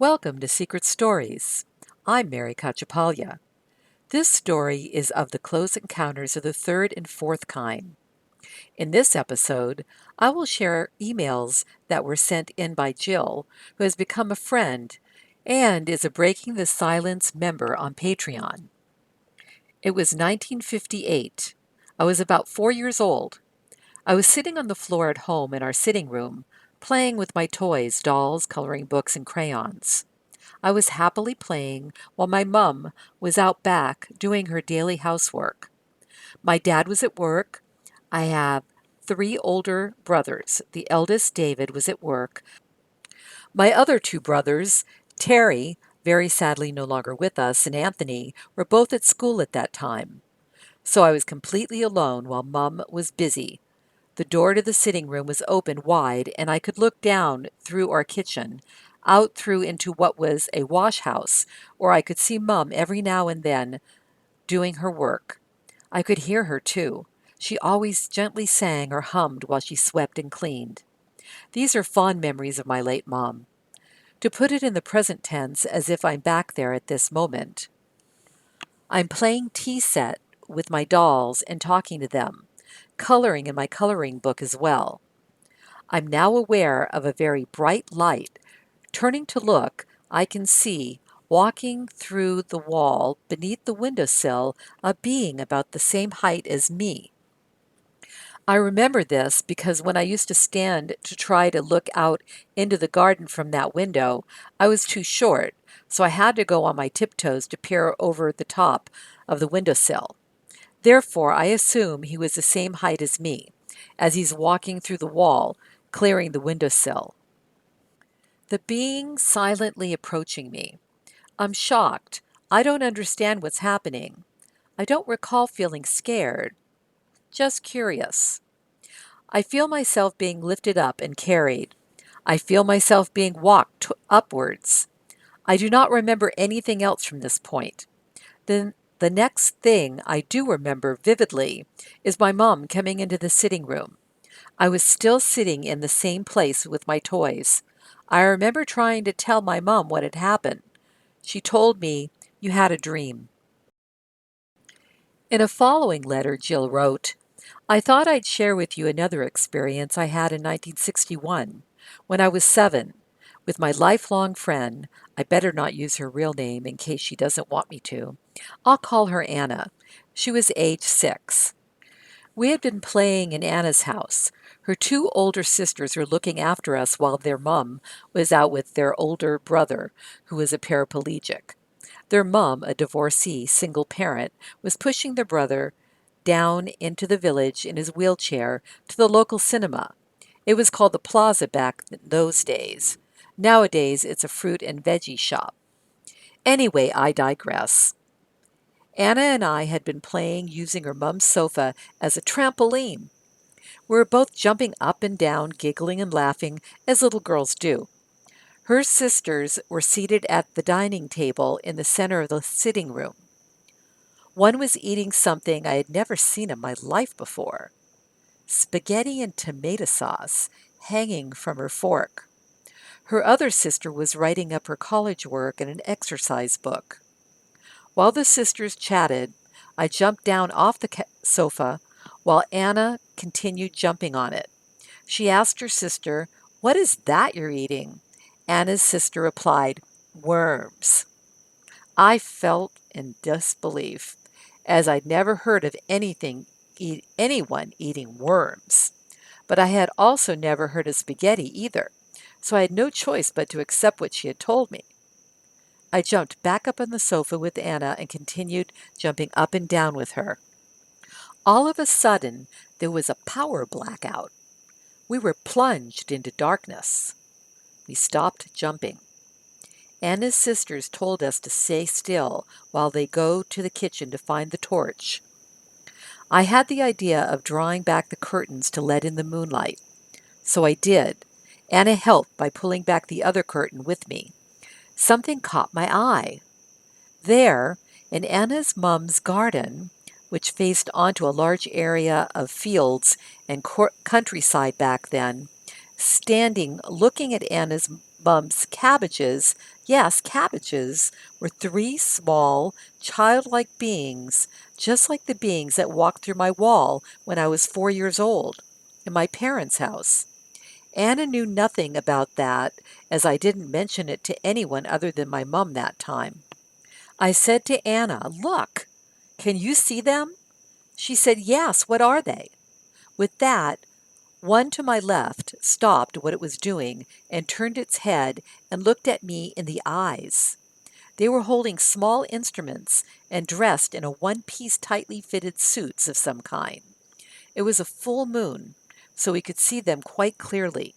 Welcome to Secret Stories. I'm Mary Cacciapaglia. This story is of the close encounters of the third and fourth kind. In this episode, I will share emails that were sent in by Jill, who has become a friend and is a Breaking the Silence member on Patreon. It was 1958. I was about 4 years old. I was sitting on the floor at home in our sitting room, playing with my toys, dolls, coloring books, and crayons. I was happily playing while my mum was out back doing her daily housework. My dad was at work. I have three older brothers. The eldest, David, was at work. My other two brothers, Terry, very sadly no longer with us, and Anthony, were both at school at that time. So I was completely alone while Mum was busy. The door to the sitting room was open wide, and I could look down through our kitchen, out through into what was a wash house, where I could see Mum every now and then doing her work. I could hear her, too. She always gently sang or hummed while she swept and cleaned. These are fond memories of my late Mom. To put it in the present tense, as if I'm back there at this moment, I'm playing tea set with my dolls and talking to them, coloring in my coloring book as well. I'm now aware of a very bright light. Turning to look, I can see, walking through the wall beneath the windowsill, a being about the same height as me. I remember this because when I used to stand to try to look out into the garden from that window, I was too short, so I had to go on my tiptoes to peer over the top of the windowsill. Therefore, I assume he was the same height as me, as he's walking through the wall, clearing the windowsill. The being silently approaching me. I'm shocked. I don't understand what's happening. I don't recall feeling scared, just curious. I feel myself being lifted up and carried. I feel myself being walked upwards. I do not remember anything else from this point. Then the next thing I do remember vividly is my mom coming into the sitting room. I was still sitting in the same place with my toys. I remember trying to tell my mom what had happened. She told me, "You had a dream." In a following letter, Jill wrote, I thought I'd share with you another experience I had in 1961, when I was 7, with my lifelong friend. I better not use her real name in case she doesn't want me to. I'll call her Anna. She was age 6. We had been playing in Anna's house. Her two older sisters were looking after us while their mum was out with their older brother, who was a paraplegic. Their mum, a divorcee, single parent, was pushing their brother down into the village in his wheelchair to the local cinema. It was called the Plaza back in those days. Nowadays, it's a fruit and veggie shop. Anyway, I digress. Anna and I had been playing using her mum's sofa as a trampoline. We were both jumping up and down, giggling and laughing, as little girls do. Her sisters were seated at the dining table in the center of the sitting room. One was eating something I had never seen in my life before, spaghetti and tomato sauce hanging from her fork. Her other sister was writing up her college work in an exercise book. While the sisters chatted, I jumped down off the sofa while Anna continued jumping on it. She asked her sister, "What is that you're eating?" Anna's sister replied, "Worms." I felt in disbelief, as I'd never heard of anyone eating worms. But I had also never heard of spaghetti either, so I had no choice but to accept what she had told me. I jumped back up on the sofa with Anna and continued jumping up and down with her. All of a sudden, there was a power blackout. We were plunged into darkness. We stopped jumping. Anna's sisters told us to stay still while they go to the kitchen to find the torch. I had the idea of drawing back the curtains to let in the moonlight. So I did. Anna helped by pulling back the other curtain with me. Something caught my eye. There, in Anna's mum's garden, which faced onto a large area of fields and countryside back then, standing looking at Anna's mum's cabbages Yes, cabbages were three small, childlike beings, just like the beings that walked through my wall when I was 4 years old in my parents' house. Anna knew nothing about that, as I didn't mention it to anyone other than my mum that time. I said to Anna, "Look, can you see them?" She said, "Yes, what are they?" With that, one to my left stopped what it was doing and turned its head and looked at me in the eyes. They were holding small instruments and dressed in a one-piece tightly fitted suits of some kind. It was a full moon, so we could see them quite clearly.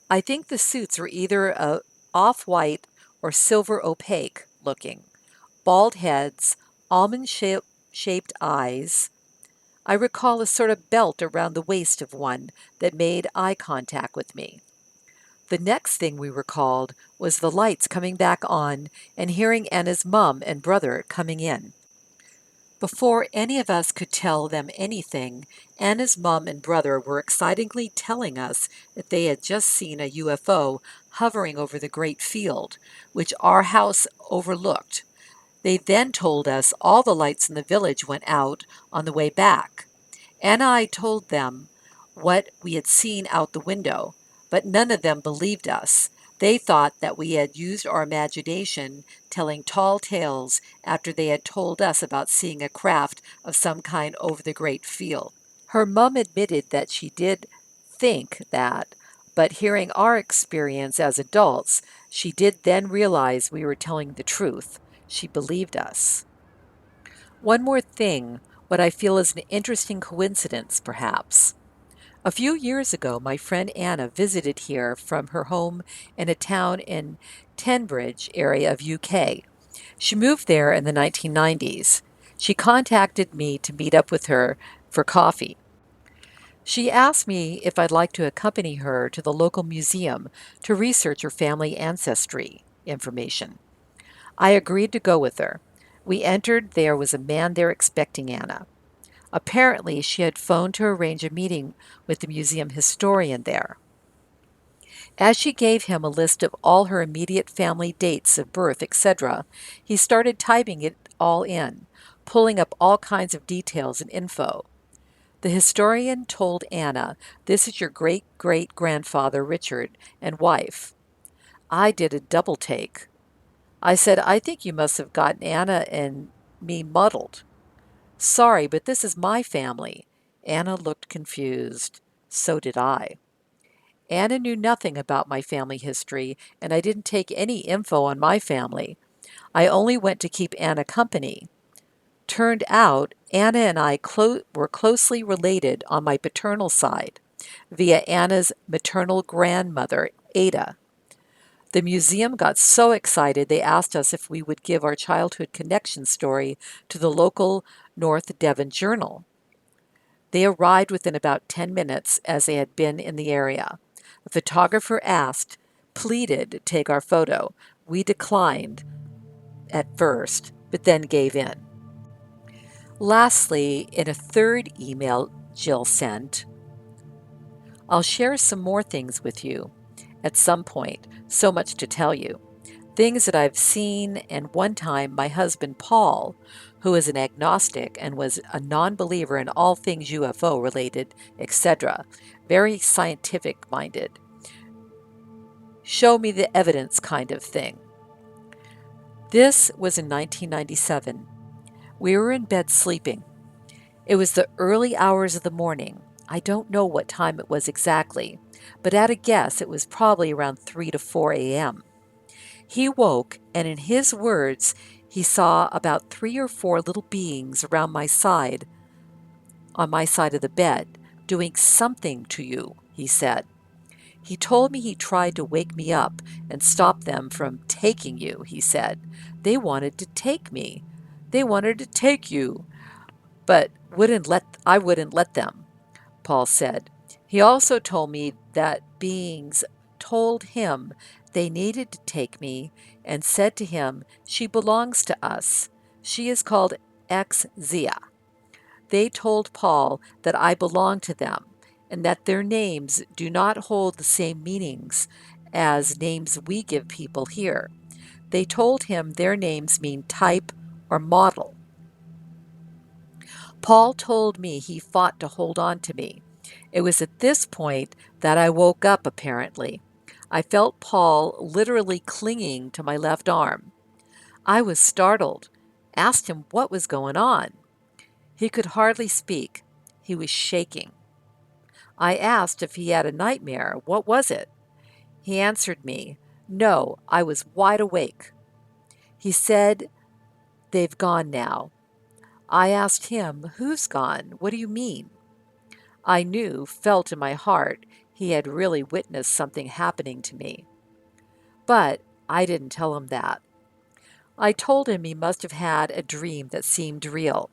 I think the suits were either off-white or silver opaque looking, bald heads, almond shaped eyes. I recall a sort of belt around the waist of one that made eye contact with me. The next thing we recalled was the lights coming back on and hearing Anna's mum and brother coming in. Before any of us could tell them anything, Anna's mum and brother were excitedly telling us that they had just seen a UFO hovering over the great field, which our house overlooked. They then told us all the lights in the village went out on the way back. Anna and I told them what we had seen out the window, but none of them believed us. They thought that we had used our imagination telling tall tales after they had told us about seeing a craft of some kind over the great field. Her mum admitted that she did think that, but hearing our experience as adults, she did then realize we were telling the truth. She believed us. One more thing, what I feel is an interesting coincidence, perhaps. A few years ago, my friend Anna visited here from her home in a town in Tenbridge area of UK. She moved there in the 1990s. She contacted me to meet up with her for coffee. She asked me if I'd like to accompany her to the local museum to research her family ancestry information. I agreed to go with her. We entered, there was a man there expecting Anna. Apparently, she had phoned to arrange a meeting with the museum historian there. As she gave him a list of all her immediate family dates of birth, etc., he started typing it all in, pulling up all kinds of details and info. The historian told Anna, "This is your great great grandfather Richard and wife." I did a double take. I said, "I think you must have gotten Anna and me muddled. Sorry, but this is my family." Anna looked confused. So did I. Anna knew nothing about my family history, and I didn't take any info on my family. I only went to keep Anna company. Turned out, Anna and I were closely related on my paternal side, via Anna's maternal grandmother, Ada. The museum got so excited they asked us if we would give our childhood connection story to the local North Devon Journal. They arrived within about 10 minutes as they had been in the area. A photographer asked, pleaded to take our photo. We declined at first, but then gave in. Lastly, in a third email Jill sent, "I'll share some more things with you at some point, so much to tell you. Things that I've seen, and one time my husband Paul, who is an agnostic and was a non-believer in all things UFO related, etc., very scientific minded, show me the evidence kind of thing." This was in 1997. We were in bed sleeping. It was the early hours of the morning. I don't know what time it was exactly, but at a guess it was probably around 3 to 4 a.m. He woke, and in his words, he saw about 3 or 4 little beings around my side, on my side of the bed, doing something to you, he said. He told me he tried to wake me up and stop them from taking you, he said. They wanted to take me. They wanted to take you, but I wouldn't let them, Paul said. He also told me that beings told him they needed to take me and said to him, "She belongs to us. She is called Xzia." They told Paul that I belong to them and that their names do not hold the same meanings as names we give people here. They told him their names mean type or model. Paul told me he fought to hold on to me. It was at this point that I woke up, apparently. I felt Paul literally clinging to my left arm. I was startled, asked him what was going on. He could hardly speak. He was shaking. I asked if he had a nightmare. What was it? He answered me, "No, I was wide awake." He said, "They've gone now." I asked him, "Who's gone? What do you mean?" I knew, felt in my heart, he had really witnessed something happening to me. But I didn't tell him that. I told him he must have had a dream that seemed real.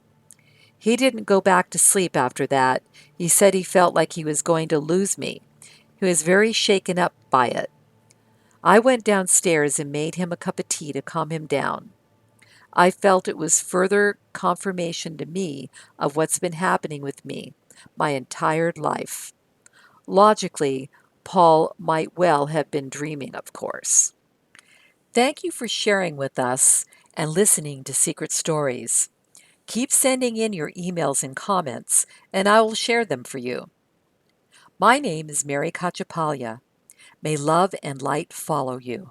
He didn't go back to sleep after that. He said he felt like he was going to lose me. He was very shaken up by it. I went downstairs and made him a cup of tea to calm him down. I felt it was further confirmation to me of what's been happening with me my entire life. Logically, Paul might well have been dreaming, of course. Thank you for sharing with us and listening to Secret Stories. Keep sending in your emails and comments, and I will share them for you. My name is Mary Cachapalia. May love and light follow you.